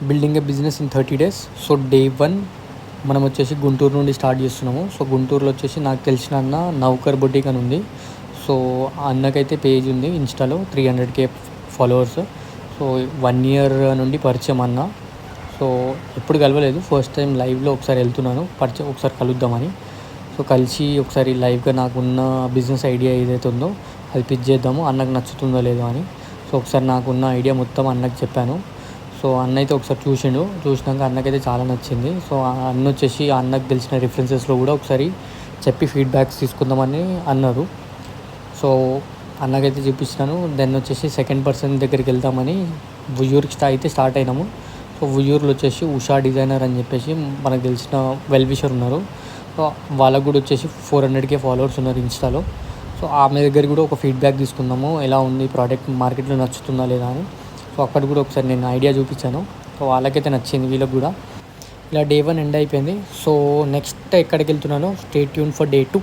Building A business in 30 days. So day 1 మనం వచ్చేసి గుంటూరు నుండి స్టార్ట్ చేస్తున్నాము. సో గుంటూరులో వచ్చేసి నాకు తెలిసిన అన్న నౌకర్ బొటిక్ అని ఉంది. సో ఆ అన్నకైతే పేజ్ ఉంది ఇన్స్టాలో 300K ఫాలోవర్స్. సో 1 year నుండి పరిచయం అన్న. సో ఎప్పుడు కలవలేదు, ఫస్ట్ టైం లైవ్లో ఒకసారి వెళ్తున్నాను, పరిచయం ఒకసారి కలుద్దామని. సో కలిసి ఒకసారి లైవ్గా నాకున్న బిజినెస్ ఐడియా ఏదైతే ఉందో అది పిచ్ చేద్దాము, అన్నకు నచ్చుతుందో లేదో అని. సో ఒకసారి నాకున్న ఐడియా మొత్తం అన్నకి చెప్పాను. సో అన్న అయితే ఒకసారి చూసినాక అన్నకైతే చాలా నచ్చింది. సో అన్న వచ్చేసి అన్నకు తెలిసిన రిఫరెన్సెస్లో కూడా ఒకసారి చెప్పి ఫీడ్బ్యాక్స్ తీసుకుందామని అన్నారు. సో అన్నకైతే చూపించినాను. దెన్ వచ్చేసి సెకండ్ పర్సన్ దగ్గరికి వెళ్దామని ఉయ్యూరుకి స్టార్ట్ అయినాము. సో ఉయ్యూరులో వచ్చేసి ఉషా డిజైనర్ అని చెప్పేసి మనకు తెలిసిన వెల్ విషర్ ఉన్నారు. సో వాళ్ళకు కూడా వచ్చేసి 400K ఫాలోవర్స్ ఉన్నారు ఇన్స్టాలో. సో ఆమె దగ్గర కూడా ఒక ఫీడ్బ్యాక్ తీసుకుందాము, ఎలా ఉంది ప్రోడక్ట్, మార్కెట్లో నచ్చుతుందా లేదా అని. సో అక్కడ కూడా ఒకసారి నేను ఐడియా చూపించాను. సో వాళ్ళకైతే నచ్చింది, వీళ్ళకి కూడా. ఇలా డే 1 ఎండ్ అయిపోయింది. సో నెక్స్ట్ ఎక్కడికి వెళ్తున్నానో స్టే ట్యూన్ ఫర్ డే 2.